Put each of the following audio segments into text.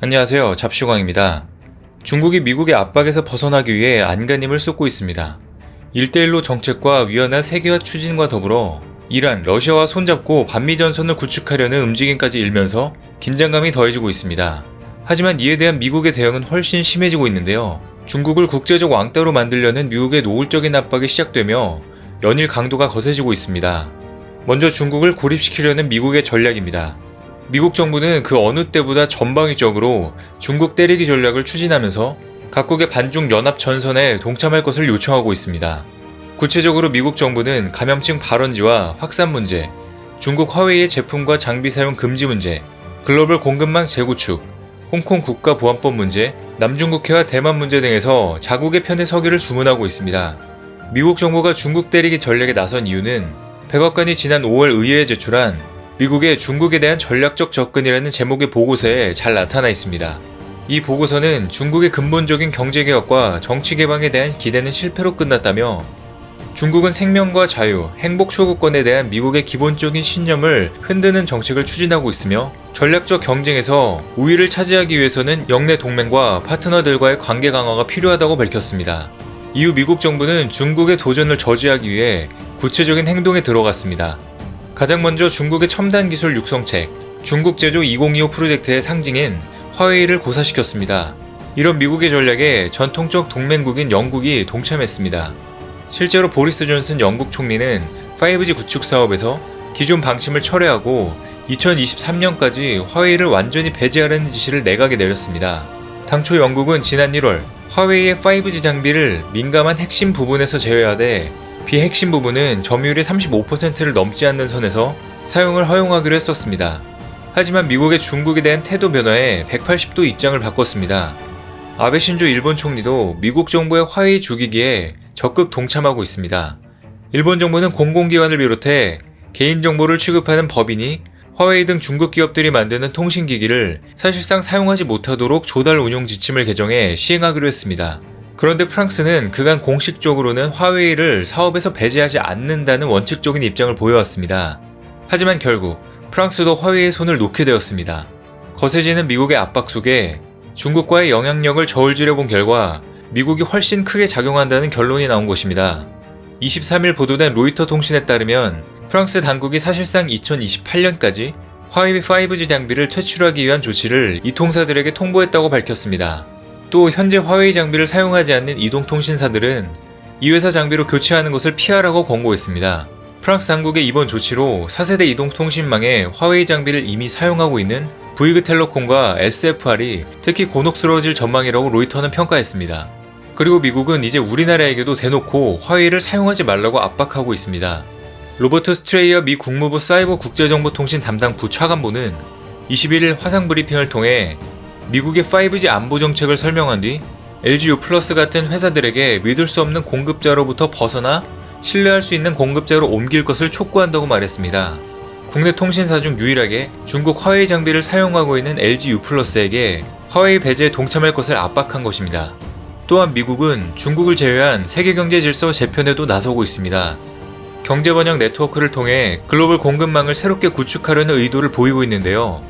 안녕하세요. 잡시광입니다. 중국이 미국의 압박에서 벗어나기 위해 안간힘을 쏟고 있습니다. 1대1로 정책과 위헌한 세계화 추진과 더불어 이란, 러시아와 손잡고 반미전선을 구축하려는 움직임까지 일면서 긴장감이 더해지고 있습니다. 하지만 이에 대한 미국의 대응은 훨씬 심해지고 있는데요. 중국을 국제적 왕따로 만들려는 미국의 노골적인 압박이 시작되며 연일 강도가 거세지고 있습니다. 먼저 중국을 고립시키려는 미국의 전략입니다. 미국 정부는 그 어느 때보다 전방위적으로 중국 때리기 전략을 추진하면서 각국의 반중 연합 전선에 동참할 것을 요청하고 있습니다. 구체적으로 미국 정부는 감염증 발원지와 확산 문제, 중국 화웨이의 제품과 장비 사용 금지 문제, 글로벌 공급망 재구축, 홍콩 국가보안법 문제, 남중국해와 대만 문제 등에서 자국의 편에 서기를 주문하고 있습니다. 미국 정부가 중국 때리기 전략에 나선 이유는 백악관이 지난 5월 의회에 제출한 미국의 중국에 대한 전략적 접근이라는 제목의 보고서에 잘 나타나 있습니다. 이 보고서는 중국의 근본적인 경제개혁과 정치개방에 대한 기대는 실패로 끝났다며 중국은 생명과 자유, 행복 추구권에 대한 미국의 기본적인 신념을 흔드는 정책을 추진하고 있으며 전략적 경쟁에서 우위를 차지하기 위해서는 영내 동맹과 파트너들과의 관계 강화가 필요하다고 밝혔습니다. 이후 미국 정부는 중국의 도전을 저지하기 위해 구체적인 행동에 들어갔습니다. 가장 먼저 중국의 첨단 기술 육성책, 중국 제조 2025 프로젝트의 상징인 화웨이를 고사시켰습니다. 이런 미국의 전략에 전통적 동맹국인 영국이 동참했습니다. 실제로 보리스 존슨 영국 총리는 5G 구축 사업에서 기존 방침을 철회하고 2023년까지 화웨이를 완전히 배제하라는 지시를 내각에 내렸습니다. 당초 영국은 지난 1월 화웨이의 5G 장비를 민감한 핵심 부분에서 제외하되 비핵심 부분은 점유율이 35%를 넘지 않는 선에서 사용을 허용하기로 했었습니다. 하지만 미국의 중국에 대한 태도 변화에 180도 입장을 바꿨습니다. 아베 신조 일본 총리도 미국 정부의 화웨이 죽이기에 적극 동참하고 있습니다. 일본 정부는 공공기관을 비롯해 개인정보를 취급하는 법인이 화웨이 등 중국 기업들이 만드는 통신기기를 사실상 사용하지 못하도록 조달 운용 지침을 개정해 시행하기로 했습니다. 그런데 프랑스는 그간 공식적으로는 화웨이를 사업에서 배제하지 않는다는 원칙적인 입장을 보여왔습니다. 하지만 결국 프랑스도 화웨이의 손을 놓게 되었습니다. 거세지는 미국의 압박 속에 중국과의 영향력을 저울질해본 결과 미국이 훨씬 크게 작용한다는 결론이 나온 것입니다. 23일 보도된 로이터 통신에 따르면 프랑스 당국이 사실상 2028년까지 화웨이 5G 장비를 퇴출하기 위한 조치를 이 통사들에게 통보했다고 밝혔습니다. 또 현재 화웨이 장비를 사용하지 않는 이동통신사들은 이 회사 장비로 교체하는 것을 피하라고 권고했습니다. 프랑스 당국의 이번 조치로 4세대 이동통신망에 화웨이 장비를 이미 사용하고 있는 부이그텔레콤과 SFR이 특히 곤혹스러워질 전망이라고 로이터는 평가했습니다. 그리고 미국은 이제 우리나라에게도 대놓고 화웨이를 사용하지 말라고 압박하고 있습니다. 로버트 스트레이어 미 국무부 사이버 국제정보통신 담당 부차관보는 21일 화상 브리핑을 통해 미국의 5G 안보 정책을 설명한 뒤 LG U+ 같은 회사들에게 믿을 수 없는 공급자로부터 벗어나 신뢰할 수 있는 공급자로 옮길 것을 촉구한다고 말했습니다. 국내 통신사 중 유일하게 중국 화웨이 장비를 사용하고 있는 LG U+에게 화웨이 배제에 동참할 것을 압박한 것입니다. 또한 미국은 중국을 제외한 세계 경제 질서 재편에도 나서고 있습니다. 경제 번영 네트워크를 통해 글로벌 공급망을 새롭게 구축하려는 의도를 보이고 있는데요.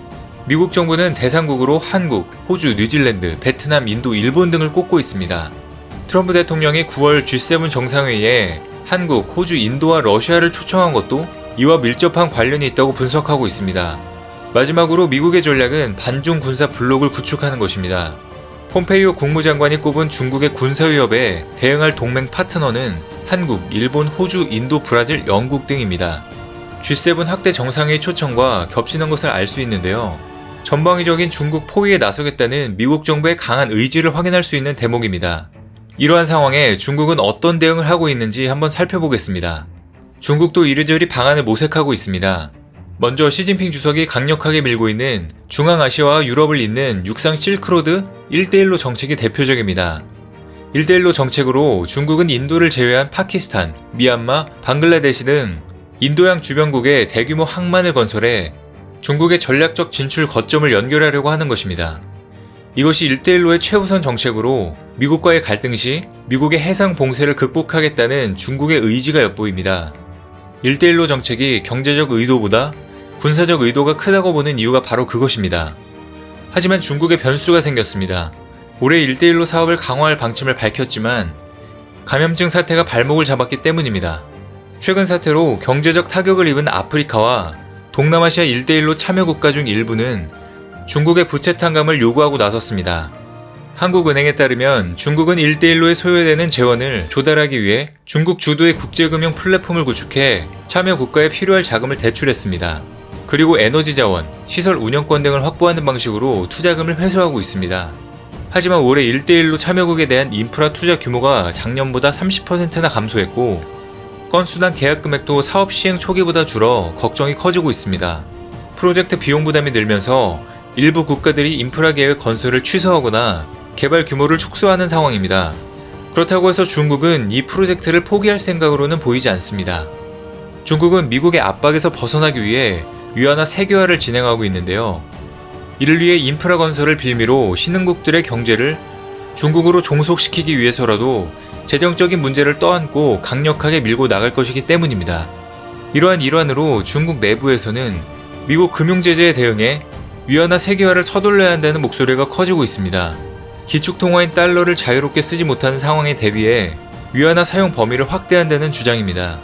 미국 정부는 대상국으로 한국, 호주, 뉴질랜드, 베트남, 인도, 일본 등을 꼽고 있습니다. 트럼프 대통령이 9월 G7 정상회의에 한국, 호주, 인도와 러시아를 초청한 것도 이와 밀접한 관련이 있다고 분석하고 있습니다. 마지막으로 미국의 전략은 반중 군사 블록을 구축하는 것입니다. 폼페이오 국무장관이 꼽은 중국의 군사 위협에 대응할 동맹 파트너는 한국, 일본, 호주, 인도, 브라질, 영국 등입니다. G7 학대 정상회의 초청과 겹치는 것을 알 수 있는데요. 전방위적인 중국 포위에 나서겠다는 미국 정부의 강한 의지를 확인할 수 있는 대목입니다. 이러한 상황에 중국은 어떤 대응을 하고 있는지 한번 살펴보겠습니다. 중국도 이리저리 방안을 모색하고 있습니다. 먼저 시진핑 주석이 강력하게 밀고 있는 중앙아시아와 유럽을 잇는 육상 실크로드 1대1로 정책이 대표적입니다. 1대1로 정책으로 중국은 인도를 제외한 파키스탄, 미얀마, 방글라데시 등 인도양 주변국에 대규모 항만을 건설해 중국의 전략적 진출 거점을 연결하려고 하는 것입니다. 이것이 1대1로의 최우선 정책으로 미국과의 갈등 시 미국의 해상 봉쇄를 극복하겠다는 중국의 의지가 엿보입니다. 1대1로 정책이 경제적 의도보다 군사적 의도가 크다고 보는 이유가 바로 그것입니다. 하지만 중국에 변수가 생겼습니다. 올해 1대1로 사업을 강화할 방침을 밝혔지만 감염증 사태가 발목을 잡았기 때문입니다. 최근 사태로 경제적 타격을 입은 아프리카와 동남아시아 1대1로 참여 국가 중 일부는 중국의 부채 탕감을 요구하고 나섰습니다. 한국은행에 따르면 중국은 1대1로에 소요되는 재원을 조달하기 위해 중국 주도의 국제금융 플랫폼을 구축해 참여 국가에 필요할 자금을 대출했습니다. 그리고 에너지 자원, 시설 운영권 등을 확보하는 방식으로 투자금을 회수하고 있습니다. 하지만 올해 1대1로 참여국에 대한 인프라 투자 규모가 작년보다 30%나 감소했고 건수당 계약 금액도 사업 시행 초기보다 줄어 걱정이 커지고 있습니다. 프로젝트 비용 부담이 늘면서 일부 국가들이 인프라 계획 건설을 취소하거나 개발 규모를 축소하는 상황입니다. 그렇다고 해서 중국은 이 프로젝트를 포기할 생각으로는 보이지 않습니다. 중국은 미국의 압박에서 벗어나기 위해 위안화 세계화를 진행하고 있는데요. 이를 위해 인프라 건설을 빌미로 신흥국들의 경제를 중국으로 종속시키기 위해서라도 재정적인 문제를 떠안고 강력하게 밀고 나갈 것이기 때문입니다. 이러한 일환으로 중국 내부에서는 미국 금융제재에 대응해 위안화 세계화를 서둘러야 한다는 목소리가 커지고 있습니다. 기축통화인 달러를 자유롭게 쓰지 못하는 상황에 대비해 위안화 사용 범위를 확대한다는 주장입니다.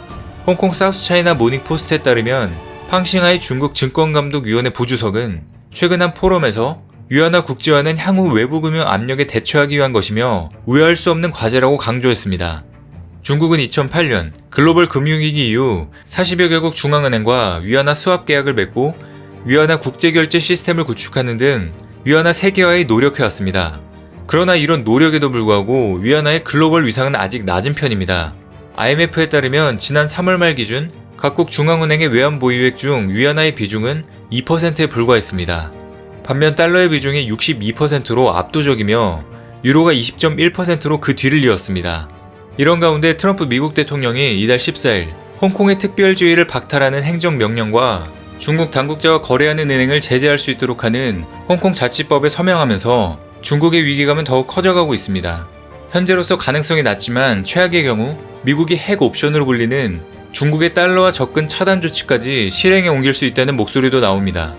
홍콩 사우스차이나 모닝포스트에 따르면 팡싱하이 중국 증권감독위원회 부주석은 최근 한 포럼에서 위안화 국제화는 향후 외부 금융 압력에 대처하기 위한 것이며 우회할 수 없는 과제라고 강조했습니다. 중국은 2008년 글로벌 금융위기 이후 40여 개국 중앙은행과 위안화 수합 계약을 맺고 위안화 국제결제 시스템을 구축하는 등 위안화 세계화에 노력해왔습니다. 그러나 이런 노력에도 불구하고 위안화의 글로벌 위상은 아직 낮은 편입니다. IMF에 따르면 지난 3월 말 기준 각국 중앙은행의 외환 보유액 중 위안화의 비중은 2%에 불과했습니다. 반면 달러의 비중이 62%로 압도적이며 유로가 20.1%로 그 뒤를 이었습니다. 이런 가운데 트럼프 미국 대통령이 이달 14일 홍콩의 특별주의를 박탈하는 행정명령과 중국 당국자와 거래하는 은행을 제재할 수 있도록 하는 홍콩 자치법에 서명하면서 중국의 위기감은 더욱 커져가고 있습니다. 현재로서 가능성이 낮지만 최악의 경우 미국이 핵 옵션으로 불리는 중국의 달러와 접근 차단 조치까지 실행에 옮길 수 있다는 목소리도 나옵니다.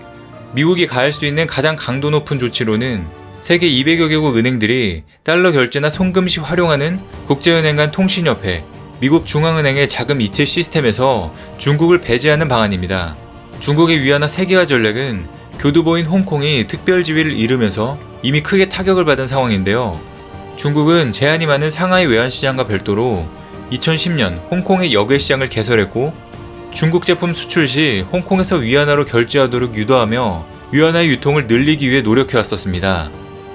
미국이 가할 수 있는 가장 강도 높은 조치로는 세계 200여 개국 은행들이 달러 결제나 송금 시 활용하는 국제은행 간 통신협회, 미국 중앙은행의 자금 이체 시스템에서 중국을 배제하는 방안입니다. 중국의 위안화 세계화 전략은 교두보인 홍콩이 특별지위를 이루면서 이미 크게 타격을 받은 상황인데요. 중국은 제한이 많은 상하이 외환시장과 별도로 2010년 홍콩의 역외시장을 개설했고 중국 제품 수출 시 홍콩에서 위안화로 결제하도록 유도하며 위안화의 유통을 늘리기 위해 노력해왔었습니다.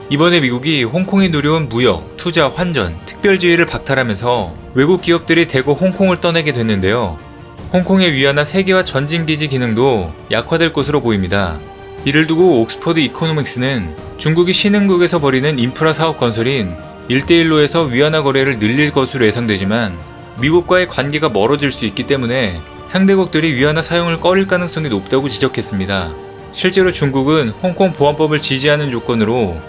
이번에 미국이 홍콩이 누려온 무역, 투자, 환전, 특별지위를 박탈하면서 외국 기업들이 대거 홍콩을 떠나게 됐는데요. 홍콩의 위안화 세계화 전진기지 기능도 약화될 것으로 보입니다. 이를 두고 옥스퍼드 이코노믹스는 중국이 신흥국에서 벌이는 인프라 사업 건설인 1대1로에서 위안화 거래를 늘릴 것으로 예상되지만 미국과의 관계가 멀어질 수 있기 때문에 상대국들이 위안화 사용을 꺼릴 가능성이 높다고 지적했습니다. 실제로 중국은 홍콩 보안법을 지지하는 조건으로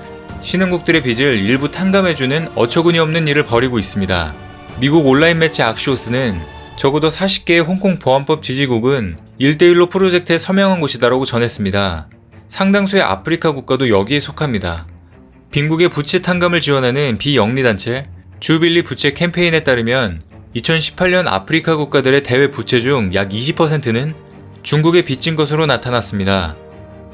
신흥국들의 빚을 일부 탕감해주는 어처구니 없는 일을 벌이고 있습니다. 미국 온라인 매체 악시오스는 적어도 40개의 홍콩 보안법 지지국은 1대1로 프로젝트에 서명한 곳이다라고 전했습니다. 상당수의 아프리카 국가도 여기에 속합니다. 빈국의 부채 탕감을 지원하는 비영리단체 주빌리 부채 캠페인에 따르면 2018년 아프리카 국가들의 대외 부채 중 약 20%는 중국에 빚진 것으로 나타났습니다.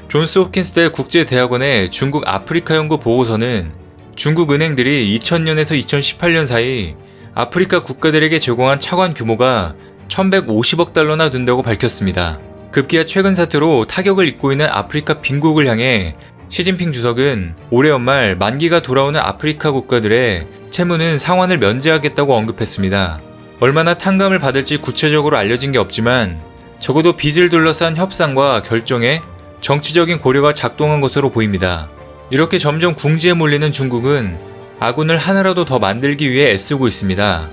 존스 홉킨스대 국제대학원의 중국 아프리카 연구 보고서는 중국 은행들이 2000년에서 2018년 사이 아프리카 국가들에게 제공한 차관 규모가 1150억 달러나 된다고 밝혔습니다. 급기야 최근 사태로 타격을 입고 있는 아프리카 빈국을 향해 시진핑 주석은 올해 연말 만기가 돌아오는 아프리카 국가들의 채무는 상환을 면제하겠다고 언급했습니다. 얼마나 탕감을 받을지 구체적으로 알려진 게 없지만 적어도 빚을 둘러싼 협상과 결정에 정치적인 고려가 작동한 것으로 보입니다. 이렇게 점점 궁지에 몰리는 중국은 아군을 하나라도 더 만들기 위해 애쓰고 있습니다.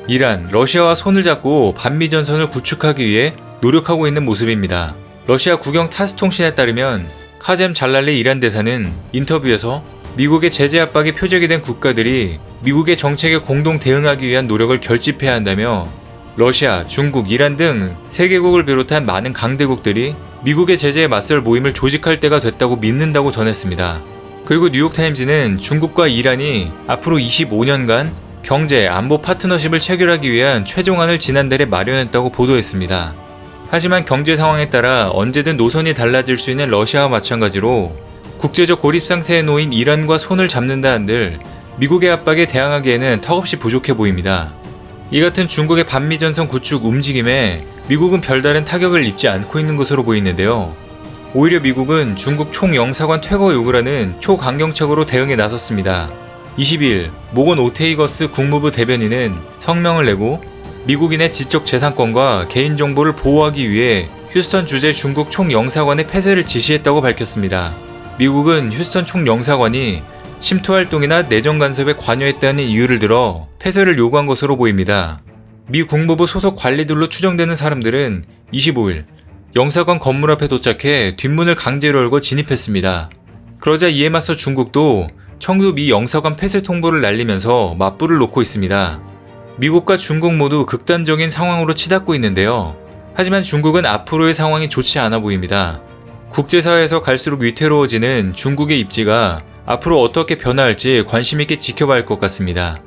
이란, 러시아와 손을 잡고 반미 전선을 구축하기 위해 노력하고 있는 모습입니다. 러시아 국영 타스 통신에 따르면 카젬 잘랄리 이란 대사는 인터뷰에서 미국의 제재 압박이 표적이 된 국가들이 미국의 정책에 공동 대응하기 위한 노력을 결집해야 한다며 러시아, 중국, 이란 등 세계국을 비롯한 많은 강대국들이 미국의 제재에 맞설 모임을 조직할 때가 됐다고 믿는다고 전했습니다. 그리고 뉴욕타임즈는 중국과 이란이 앞으로 25년간 경제, 안보 파트너십을 체결하기 위한 최종안을 지난달에 마련했다고 보도했습니다. 하지만 경제 상황에 따라 언제든 노선이 달라질 수 있는 러시아와 마찬가지로 국제적 고립 상태에 놓인 이란과 손을 잡는다 한들 미국의 압박에 대항하기에는 턱없이 부족해 보입니다. 이 같은 중국의 반미전선 구축 움직임에 미국은 별다른 타격을 입지 않고 있는 것으로 보이는데요. 오히려 미국은 중국 총영사관 퇴거 요구를 하는 초강경책으로 대응에 나섰습니다. 20일 모건 오테이거스 국무부 대변인은 성명을 내고 미국인의 지적 재산권과 개인정보를 보호하기 위해 휴스턴 주재 중국 총영사관의 폐쇄를 지시했다고 밝혔습니다. 미국은 휴스턴 총영사관이 침투활동이나 내정 간섭에 관여했다는 이유를 들어 폐쇄를 요구한 것으로 보입니다. 미 국무부 소속 관리들로 추정되는 사람들은 25일 영사관 건물 앞에 도착해 뒷문을 강제로 열고 진입했습니다. 그러자 이에 맞서 중국도 청두 미 영사관 폐쇄 통보를 날리면서 맞불을 놓고 있습니다. 미국과 중국 모두 극단적인 상황으로 치닫고 있는데요. 하지만 중국은 앞으로의 상황이 좋지 않아 보입니다. 국제사회에서 갈수록 위태로워지는 중국의 입지가 앞으로 어떻게 변화할지 관심있게 지켜봐야 할 것 같습니다.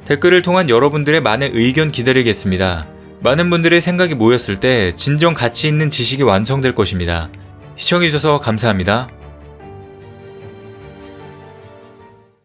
댓글을 통한 여러분들의 많은 의견 기다리겠습니다. 많은 분들의 생각이 모였을 때 진정 가치 있는 지식이 완성될 것입니다. 시청해주셔서 감사합니다.